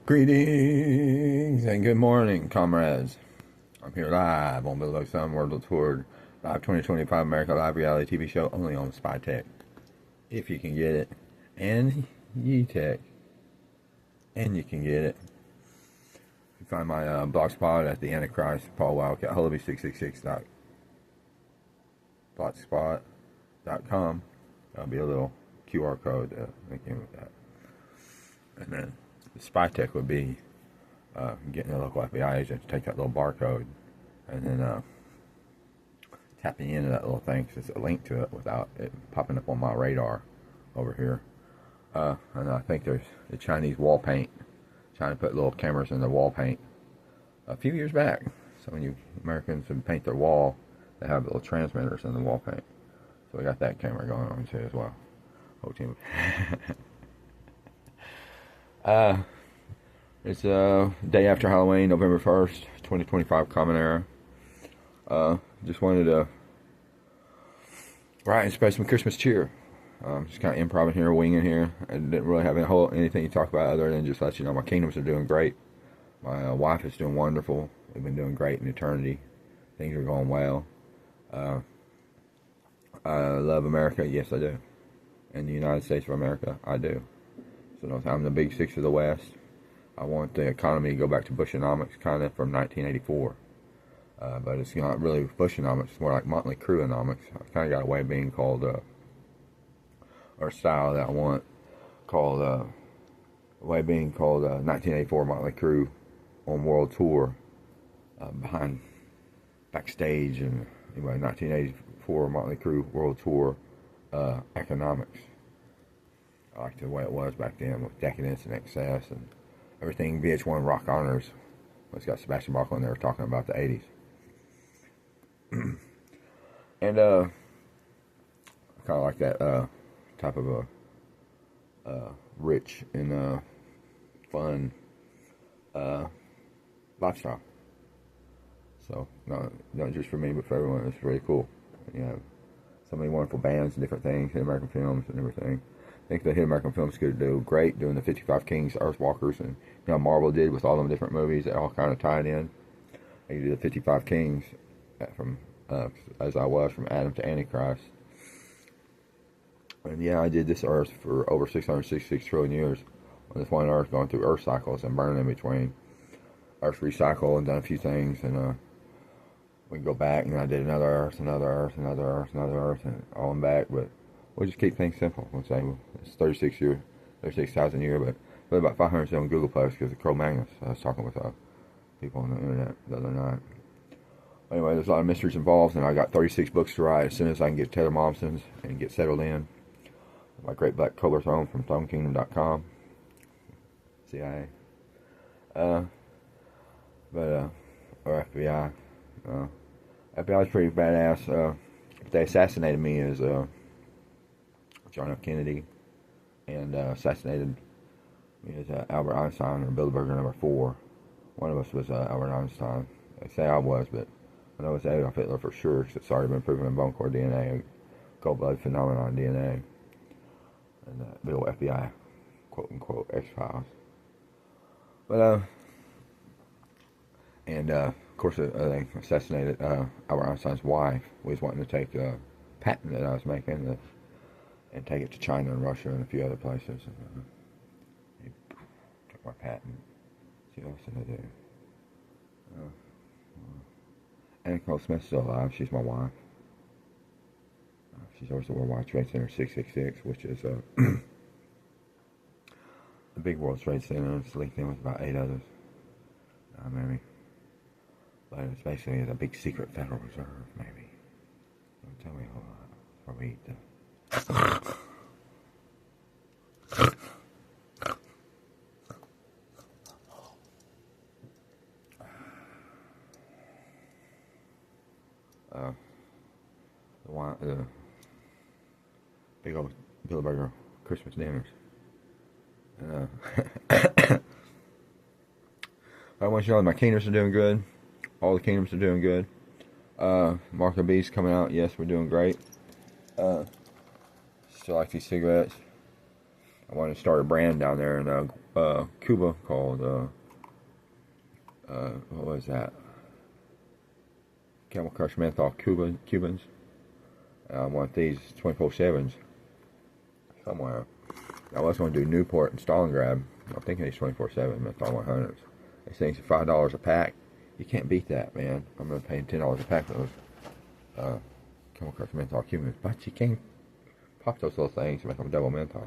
Greetings and good morning, comrades. I'm here live on Buildeburgers World Tour Live 2025 America Live Reality TV Show only on Spy Tech. If you can get it. And Ye Tech. And you can get it. You can find my blog spot at the Antichrist, Paul Wildcat, Hullaby666.blogspot.com. That'll be a little QR code to link in with that. And then the Spy Tech would be getting a local FBI agent to take that little barcode and then tapping into that little thing, because it's a link to it without it popping up on my radar over here. And I think there's the Chinese wall paint, trying to put little cameras in the wall paint a few years back. So when you Americans would paint their wall, they have little transmitters in the wall paint. So we got that camera going on too as well. Whole team. It's day after Halloween, November 1st, 2025, Common Era. Just wanted to write and spread some Christmas cheer. Just kind of improv here, winging here. I didn't really have anything to talk about other than just let you know my kingdoms are doing great. My wife is doing wonderful. We've been doing great in eternity. Things are going well. I love America. Yes, I do. And the United States of America, I do. So I'm the big six of the West. I want the economy to go back to Bushonomics, kind of from 1984. But it's not really Bushonomics. It's more like Motley Crueonomics. I kind of got a way of being called, or a style that I want called, a way of being called 1984 Motley Crue on World Tour, backstage, and anyway, 1984 Motley Crue World Tour economics. I like the way it was back then with decadence and excess and everything. VH1 Rock Honors. It's got Sebastian Bach on there talking about the 80s. And I kind of like that type of a rich and fun lifestyle. So not just for me, but for everyone. It's really cool. You know, so many wonderful bands and different things, Hit American Films and everything. I think the Hit American Films could do great doing the 55 Kings, Earthwalkers, and you know Marvel did with all them different movies that all kind of tied in. They could do the 55 Kings from as I was from Adam to Antichrist. And yeah, I did this Earth for over 666 trillion years on this one Earth, going through Earth cycles and burning in between. Earth recycle and done a few things, and we can go back, and I did another Earth, another Earth, another Earth, another Earth, and on back. But we'll just keep things simple. We'll say it's 36,000 a year, but really about 500 on Google Plus because of Cro-Magnus. I was talking with people on the internet the other night. Anyway, there's a lot of mysteries involved, and I got 36 books to write as soon as I can get Taylor Momsen's and get settled in. My Great Black Cobra Throne from ThroneKingdom.com. CIA. Or FBI. FBI's pretty badass. They assassinated me as John F. Kennedy, and assassinated me as Albert Einstein, or Buildeburger number 4. One of us was Albert Einstein. They say I was, but I know it's Adolf Hitler for sure, because it's already been proven in bone core DNA, cold-blooded phenomenon DNA, and big old FBI, quote-unquote, X-Files. But, of course, they assassinated Albert Einstein's wife. We was wanting to take the patent that I was making and take it to China and Russia and a few other places. And, he took my patent. See what else did I do? Anna Nicole Smith's still alive. She's my wife. She's always the World Wide Trade Center 666, which is the big World Trade Center. It's linked in with about 8 others. Maybe. But it's basically the big secret Federal Reserve, maybe. Don't tell me a whole lot before we eat the... the big old Buildeburger Christmas dinners. I want you to know my kingdoms are doing good. All the kingdoms are doing good. Mark of the Beast coming out. Yes, we're doing great. Still like these cigarettes. I wanted to start a brand down there in Cuba called what was that? Camel Crush Menthol Cubans. I want these 24/7s somewhere. I was going to do Newport and Stalingrad. I'm thinking these 24/7 menthol 100s. These things are $5 a pack. You can't beat that, man. I'm going to pay $10 a pack for those Camel Crush Menthol Cubans. But you can pop those little things and make them double menthol.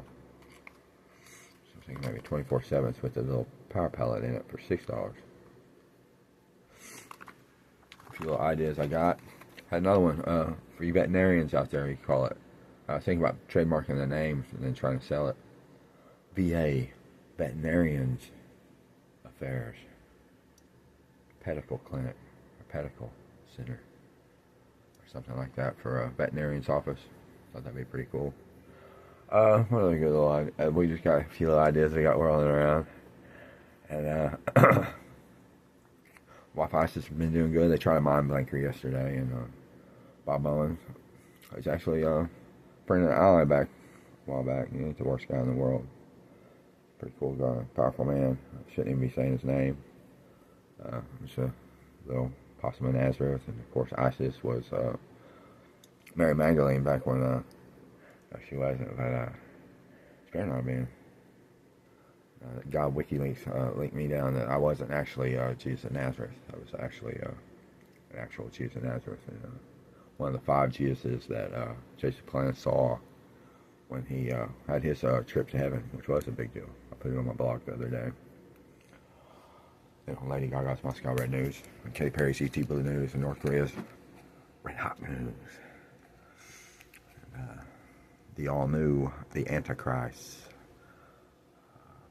So I'm thinking maybe 24/7s with a little power pellet in it for $6. A few little ideas I got. Had another one for you veterinarians out there, you call it. I was thinking about trademarking the names and then trying to sell it. VA, Veterinarians Affairs, Pedicle Clinic, or Pedicle Center, or something like that for a veterinarian's office. Thought that'd be pretty cool. What other good little ideas? We just got a few little ideas we got whirling around. And Wi-Fi's just been doing good. They tried a mind blanker yesterday, and Bob Owens was actually bringing an ally back a while back. He ain't the worst guy in the world. Pretty cool guy, powerful man. I shouldn't even be saying his name. It's a little possum of Nazareth, and of course ISIS was Mary Magdalene back when she wasn't, but it's better not being. God WikiLeaks linked me down that I wasn't actually Jesus of Nazareth. I was actually an actual Jesus of Nazareth, and one of the 5 Jesuses that Jason Clan saw when he had his trip to heaven, which was a big deal. I put it on my blog the other day. Lady Gaga's Moscow Red News, and Katy Perry's ET Blue News, and North Korea's Red Hot News. And, the all-new The Antichrist,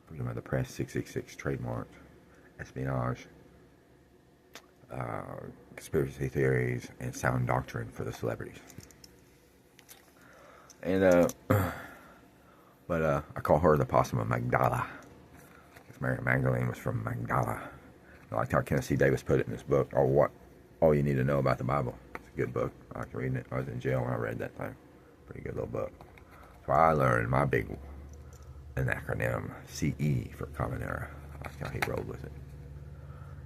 Freedom of the Press 666 trademark, espionage, conspiracy theories, and sound doctrine for the celebrities. And but I call her the Possum of Magdala, because Mary Magdalene was from Magdala. I liked how Kenneth Davis put it in this book, all you need to know about the Bible. It's a good book. I like reading it. I was in jail when I read that thing. Pretty good little book. So I learned my big an acronym, CE for Common Era. I like how he rolled with it.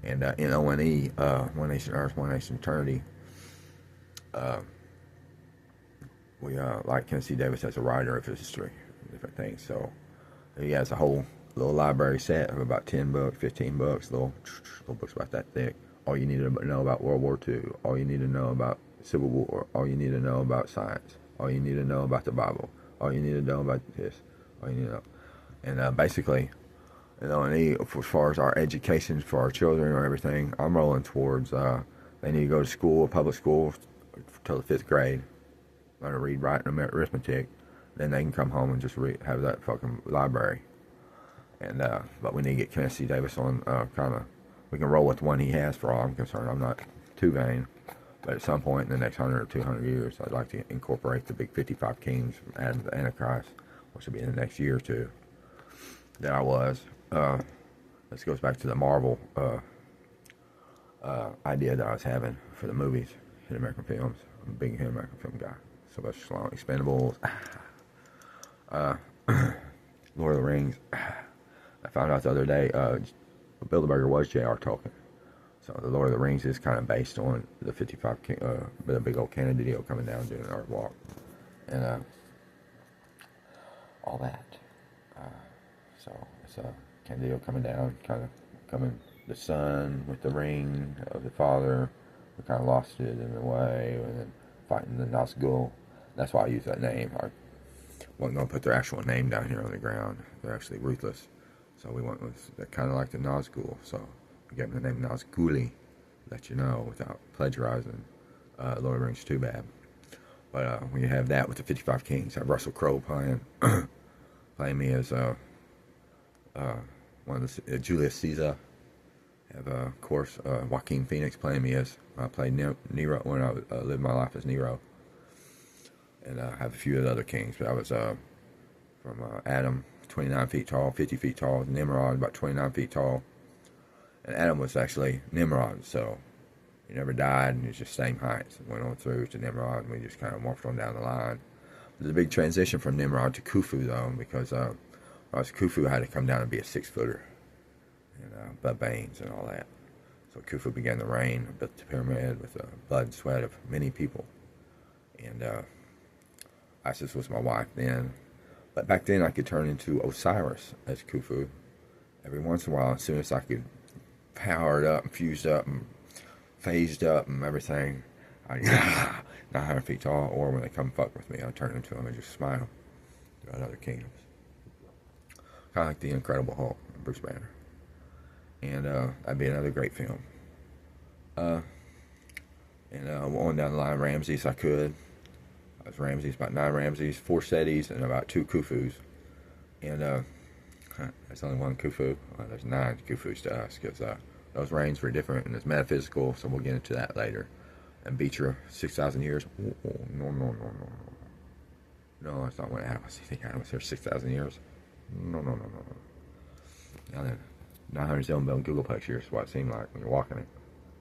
And NONE, One Nation Earth, One Nation Eternity. We like Kenneth Davis as a writer of history, different things. So he has a whole little library set of about 10 books, 15 books, little books about that thick. All you need to know about World War II. All you need to know about Civil War. All you need to know about science. All you need to know about the Bible. All you need to know about this. All you need to know. And basically, as far as our education for our children or everything, I'm rolling towards they need to go to school, public school, till the 5th grade, learn to read, write, and arithmetic. Then they can come home and just have that fucking library. And but we need to get Kenneth Davis on we can roll with the one he has for all I'm concerned. I'm not too vain. But at some point in the next 100 or 200 years, I'd like to incorporate the big 55 kings from Adam the Antichrist, which will be in the next year or two. That I was. This goes back to the Marvel idea that I was having for the movies, Hit American Films. I'm a big Hit American Film guy. Sylvester Stallone, Expendables, Lord of the Rings. I found out the other day, Buildeburger was J.R. Tolkien. So the Lord of the Rings is kind of based on the 55 King, the big old Canadidio coming down doing an art walk. And all that. So it's Candido coming down, kind of coming the son with the ring of the father. We kind of lost it in a way, and then fighting the Nazgul. That's why I use that name. I wasn't going to put their actual name down here on the ground. They're actually ruthless. So we went with kind of like the Nazgul. So we gave them the name Nazguli, let you know, without plagiarizing Lord of the Rings too bad. But when you have that with the 55 Kings, I have Russell Crowe playing me as one of the Julius Caesar. Have of course Joaquin Phoenix playing me as I played Nero when I lived my life as Nero, and I have a few of the other kings. But I was from Adam, 29 feet tall, 50 feet tall. Nimrod, about 29 feet tall, and Adam was actually Nimrod, so he never died, and he was just same height. So went on through to Nimrod, and we just kind of morphed on down the line. There's a big transition from Nimrod to Khufu though, because Khufu had to come down and be a 6-footer, and Bud Baines and all that. So Khufu began the reign, built the pyramid with the blood and sweat of many people. And Isis was my wife then. But back then I could turn into Osiris as Khufu every once in a while, as soon as I could power it up and fused up and phased up and everything. 900 feet tall, or when they come fuck with me, I'd turn into them and just smile throughout other kingdoms. Kind of like the Incredible Hulk, Bruce Banner. And that'd be another great film. On down the line, Ramses, I could. I was Ramses, about 9 Ramses, 4 Setis, and about 2 Khufus. And that's only 1 Khufu. There's 9 Khufus to us, because those reigns were different, and it's metaphysical, so we'll get into that later. And Beecher, 6,000 years. No, that's not what happens. You think I was here 6,000 years? No. Now then, 907 billion Googleplex years is what it seemed like when you're walking it.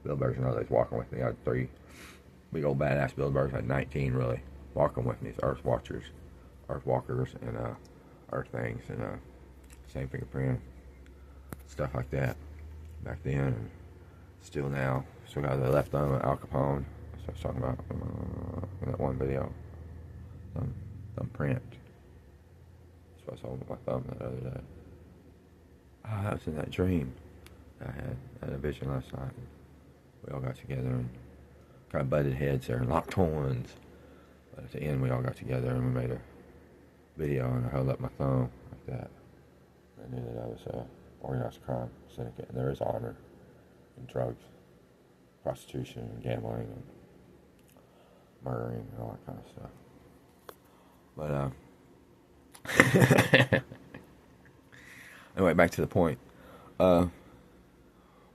Buildeburgers and others walking with me. I had 3 big old badass Buildeburgers. I had 19 really walking with me. It's Earth Watchers, Earth Walkers, and Earth Things, and same fingerprint, stuff like that. Back then, and still now. Still got the left thumb of Al Capone. That's what I was talking about in that one video. Thumbprint. That's what I was holding my thumb that other day. That was in that dream I had a vision last night. We all got together and kind of butted heads there and locked horns. But at the end, we all got together and we made a video, and I held up my thumb like that. I knew that I was a organized crime syndicate, and there is honor in drugs, prostitution, and gambling, and murdering, and all that kind of stuff. But anyway, back to the point.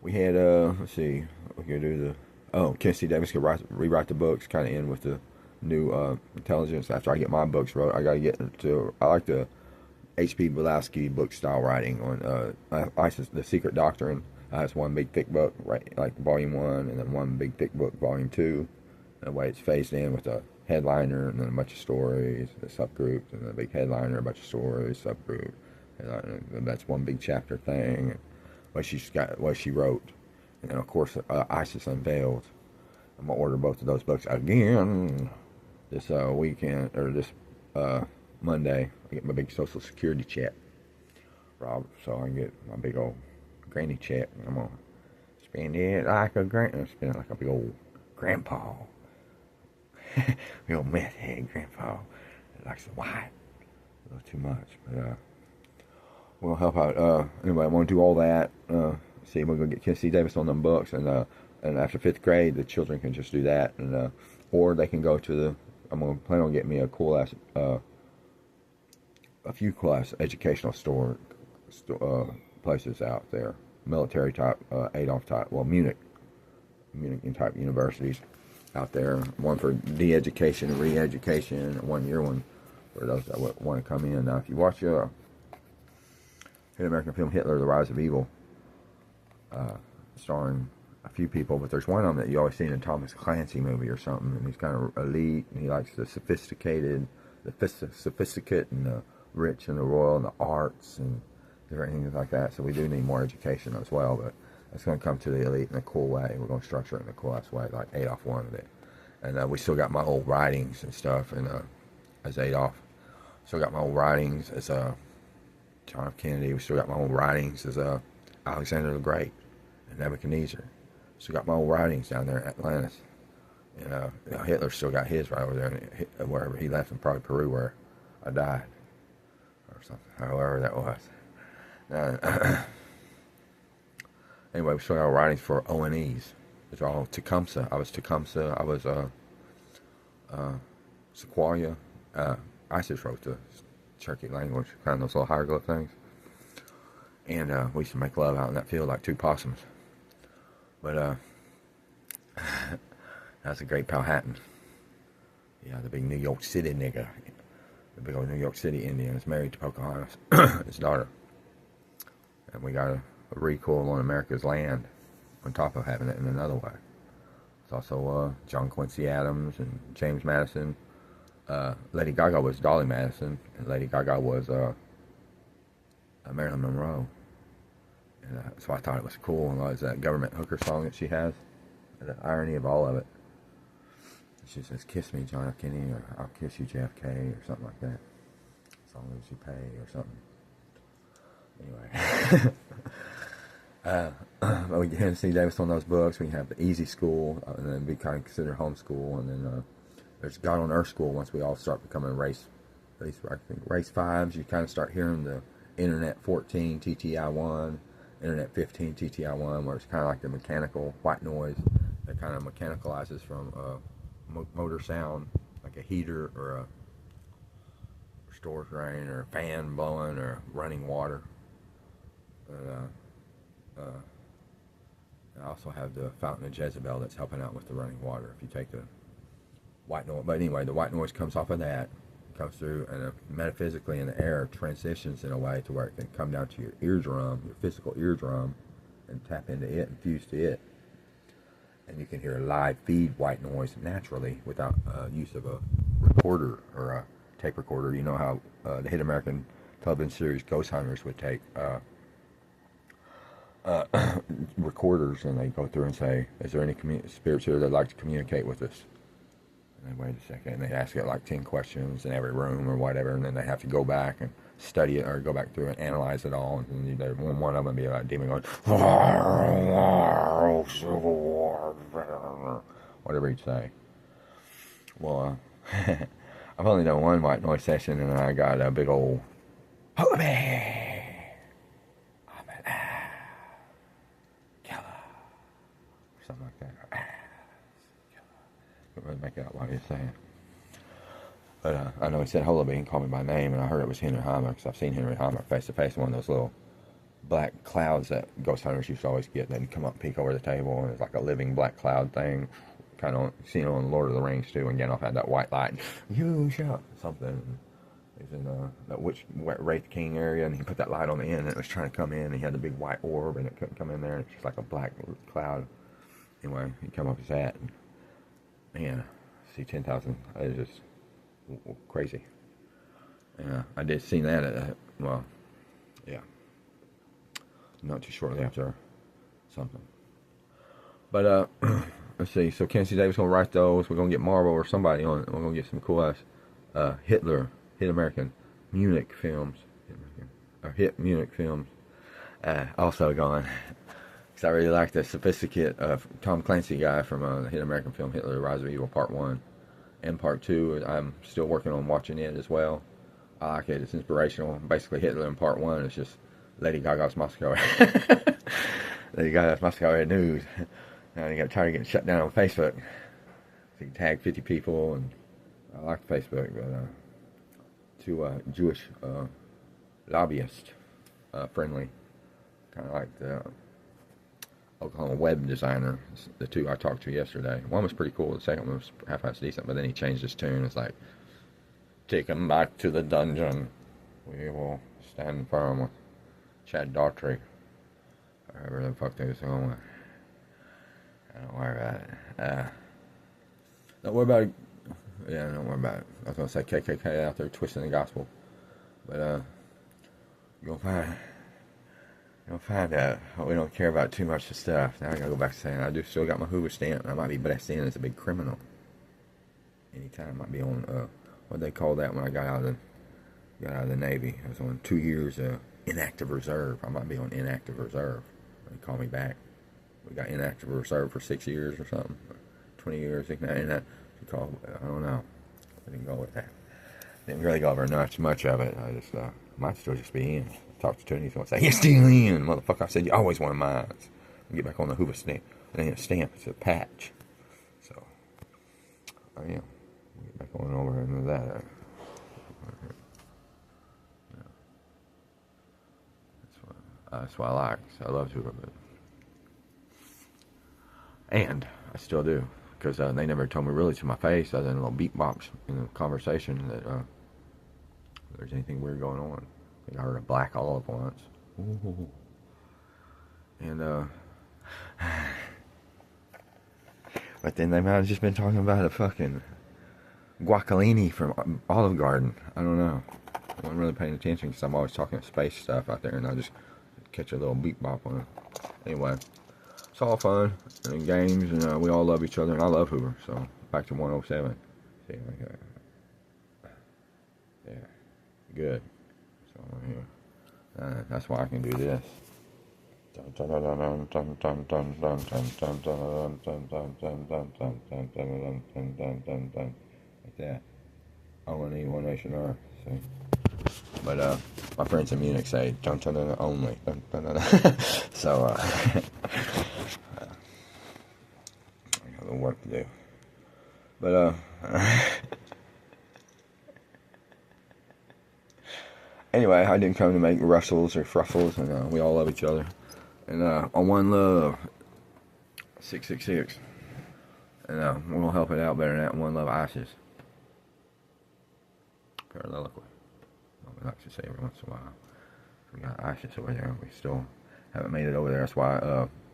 We had let's see, we could do Kenneth C. Davis could rewrite the books, kind of end with the new intelligence. After I get my books wrote, I got to get to. I like the H.P. Blavatsky book style writing on ISIS, The Secret Doctrine. It's one big thick book, right, like volume 1, and then one big thick book, volume 2. And the way it's phased in with a headliner and then a bunch of stories, the subgroups, and then a big headliner, a bunch of stories, subgroup. And that's one big chapter thing. What she wrote, and then of course ISIS Unveiled. I'm gonna order both of those books again this weekend, or this Monday. I get my big Social Security check, Rob, so I can get my big old granny check. And I'm gonna spend it like a spend it like a big old grandpa, big old meth head grandpa that likes the white a little too much, but we'll help out. Anyway, I'm gonna do all that. See, we're gonna get Kenneth C. Davis on them books, and after 5th grade, the children can just do that, and or they can go to the. I'm gonna plan on getting me a cool ass, a few cool ass educational places out there, military type, Adolf type, well Munich type universities out there. One for de-education, re-education, 1-year one for those that want to come in. Now, if you watch hit American film Hitler: The Rise of Evil, starring a few people, but there's one of them that you always see in a Thomas Clancy movie or something, and he's kind of elite, and he likes the sophisticate and the rich and the royal and the arts and different things like that. So we do need more education as well, but it's going to come to the elite in a cool way. We're going to structure it in a cool ass way, like Adolf wanted it. And we still got my old writings and stuff, and as Adolf. Still got my old writings as John F. Kennedy. We still got my old writings as Alexander the Great and Nebuchadnezzar. Still got my old writings down there in Atlantis. Hitler still got his right over there, wherever he left, in probably Peru, where I died, or something, however that was. Anyway, we still got writings for ONEs. It's all Tecumseh. I was Tecumseh. I was Sequoia. ISIS wrote the Cherokee language, kind of those little hieroglyph things. And we used to make love out in that field like 2 possums. But that's a great Powhatan. Yeah, the big New York City nigga. The big old New York City Indian is married to Pocahontas, his daughter. And we got a recoil on America's land on top of having it in another way. It's also John Quincy Adams and James Madison. Lady Gaga was Dolly Madison, and Lady Gaga was Marilyn Monroe. And so I thought it was cool. And it was that government hooker song that she has. The irony of all of it. She says, "Kiss me, John F. Kennedy," or "I'll kiss you, JFK," or something like that. As long as you pay, or something. Anyway. We can see Davis on those books. We have the Easy School, and then we kind of consider homeschool, and then there's God on Earth School. Once we all start becoming race 5s, you kind of start hearing the Internet 14 TTI1, Internet 15 TTI1, where it's kind of like the mechanical white noise that kind of mechanicalizes from motor sound, like a heater or a storage drain or a fan blowing or running water. I also have the Fountain of Jezebel that's helping out with the running water. If you take the white noise, but anyway, the white noise comes off of that, comes through, and metaphysically in the air transitions in a way to where it can come down to your eardrum, your physical eardrum, and tap into it and fuse to it. And you can hear a live feed white noise naturally without use of a recorder or a tape recorder. You know how the hit American television series Ghost Hunters would take recorders, and they go through and say, "Is there any spirits here that'd like to communicate with us?" And they wait a second, and they ask it like 10 questions in every room or whatever, and then they have to go back and study it or go back through and analyze it all. And then one of them be like a demon going, whatever he'd say. Well, I've only done one white noise session, and I got a big old something like that. Couldn't really make out what he was saying. But I know he said Holaby and called me by name, and I heard it was Henry Heimer, because I've seen Henry Heimer face to face in one of those little black clouds that ghost hunters used to always get. They'd come up and peek over the table, and it's like a living black cloud thing. Kind of seen it on Lord of the Rings, too, and Gandalf had that white light. You shot something. He was in that Wraith King area, and he put that light on the end, and it was trying to come in, and he had the big white orb, and it couldn't come in there, and it's just like a black cloud. Anyway, he come up with that, and man, see 10,000, it was just crazy. Yeah, I did see that well, yeah, not too shortly after something. But let's see. So Kenneth Davis gonna write those. We're gonna get Marvel or somebody on it. We're gonna get some cool ass Hitler, hit American Munich films, hit Munich films. Also going. I really like the sophisticate Tom Clancy guy from the hit American film Hitler, Rise of Evil Part 1 and Part 2. I'm still working on watching it as well. I like it. It's inspirational. Basically, Hitler in Part 1 is just Lady Gaga's Moscow. Lady Gaga's Moscow news. Now you got tired of getting shut down on Facebook. So you can tag 50 people, and I like Facebook. But two Jewish lobbyists, friendly, kind of like the Oklahoma web designer, the two I talked to yesterday. One was pretty cool. The second one was half-assed decent, but then he changed his tune. It's like, "Take him back to the dungeon. We will stand firm with Chad Daughtry." Whatever the fuck they was going with. Don't worry about it. Don't worry about it. Yeah, don't worry about it. I was going to say KKK out there twisting the gospel. But, you'll find out we don't care about too much of stuff. Now I gotta go back to saying I do still got my Hoover stamp, and I might be blessed in as a big criminal. Anytime I might be on what they call that when I got out of the Navy. I was on 2 years inactive reserve. I might be on inactive reserve. They call me back. We got inactive reserve for 6 years or something, 20 years. And that I don't know. I didn't go with that. Didn't really go over much of it. I just might still just be in. Talk to Tony, so I say, "You're still in, motherfucker." I said, "You always wanted mine." Get back on the Hoover stamp. It ain't a stamp, it's a patch. So, I am. Get back on over into that. That's what I like. So I love Hoover, and I still do, because they never told me really to my face, other than a little beatbox in the conversation, that there's anything weird going on. I think I heard a black olive once. Ooh. And, but then they might have just been talking about a fucking guacamole from Olive Garden. I don't know. wasn't really paying attention because I'm always talking space stuff out there, and I just catch a little beep bop on it. Anyway, it's all fun and games, and we all love each other, and I love Hoover. So back to 107. See, okay. Yeah, good. So here, that's why I can do this. Like that. I want to eat One Nation Earth. See. But my friends in Munich say dun dun dun only. Dun, dun, dun, dun. So I got a little work to do. But anyway, I didn't come to make rustles or fruffles, and we all love each other. And on One Love 666. And we're gonna help it out better than that. One Love ISIS. Parallelically. We like to say every once in a while. We got ISIS over there. We still haven't made it over there. That's why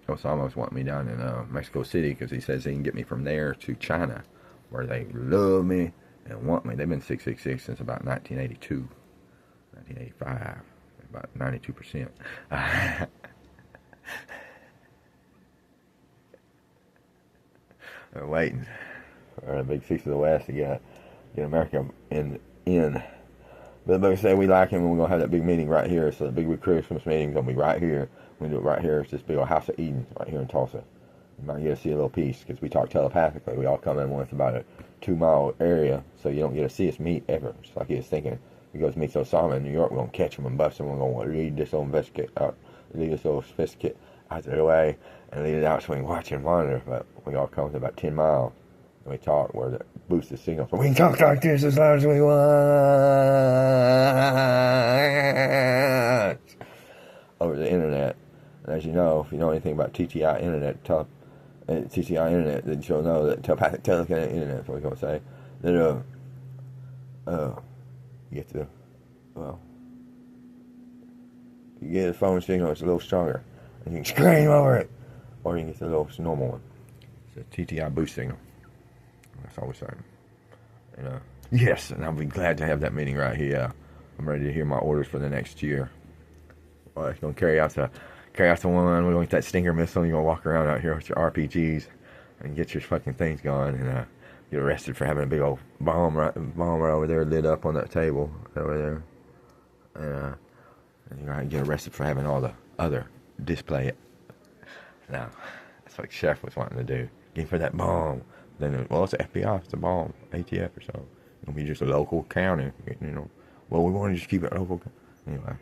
Osama's wanting me down in Mexico City, because he says he can get me from there to China, where they love me and want me. They've been 666 since about 1982, 1985, about 92%. They're waiting for the big six of the West to get America in. But like I say, we like him, and we're going to have that big meeting right here. So the big Christmas meeting is going to be right here. We're going to do it right here. It's this big old House of Eden right here in Tulsa. You might get to see a little piece, because we talk telepathically. We all come in once about a 2-mile area, so you don't get to see us meet ever. It's like he was thinking. He goes meet Osama in New York. We're going to catch him and bust him. We're going to lead this old sophisticate out of the way and lead it out so we can watch and monitor. But we all come to about 10 miles. We talk where the boost the signal, so we can talk like this as loud as we want over the internet. And as you know, if you know anything about TTI internet, then you'll know that telepathic telekinetic internet, that's what we're going to say, that you get a phone signal that's a little stronger, and you can scream over it, or you can get the little normal one. It's a TTI boost signal. That's all we're saying. And yes, and I'll be glad to have that meeting right here. I'm ready to hear my orders for the next year. Well, it's going to carry out the one. We're going to get that Stinger missile. You're going to walk around out here with your RPGs and get your fucking things going, and get arrested for having a big old bomb right over there lit up on that table over there. And you're going to get arrested for having all the other display. Now, that's what Chef was wanting to do. Get for that bomb. Then, it's the FBI, it's a bomb, ATF or something. It'll be just a local county, Well, we want to just keep it local. Anyway.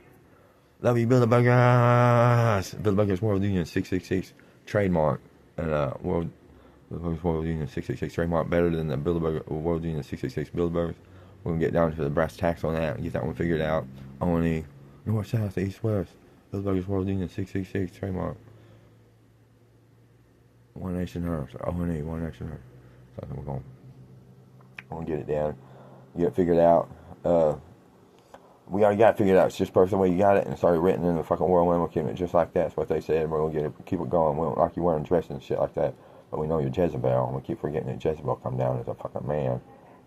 Love you, Buildeburgers. Buildeburgers World Union 666 trademark. And Buildeburgers World Union 666 trademark better than the Buildeburger World Union 666 Buildeburgers. We're going to get down to the brass tacks on that and get that one figured out. Only north, south, east, west. Buildeburgers World Union 666 trademark. One Nation Earth. O&E, One Nation Earth. So I think we're going to get it down. Get it figured out. We already got it figured out. It's just perfect the way you got it, and it's already written in the fucking World Memory Kit, just like that. That's what they said. We're going to keep it going. We don't like you wearing dresses and shit like that, but we know you're Jezebel, and we keep forgetting that Jezebel come down as a fucking man,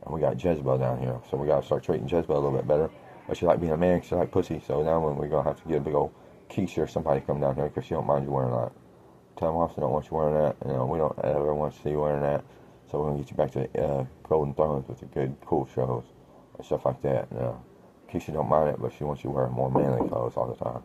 and we got Jezebel down here, so we got to start treating Jezebel a little bit better. But she like being a man, she like pussy, so now when we're going to have to get a big old Keisha or somebody come down here, because she don't mind you wearing that. Tell them off, they don't want you wearing that. We don't ever want to see you wearing that. So we're going to get you back to Golden Thrones with the good, cool shows and stuff like that. Keisha don't mind it, but she wants you wearing more manly clothes all the time.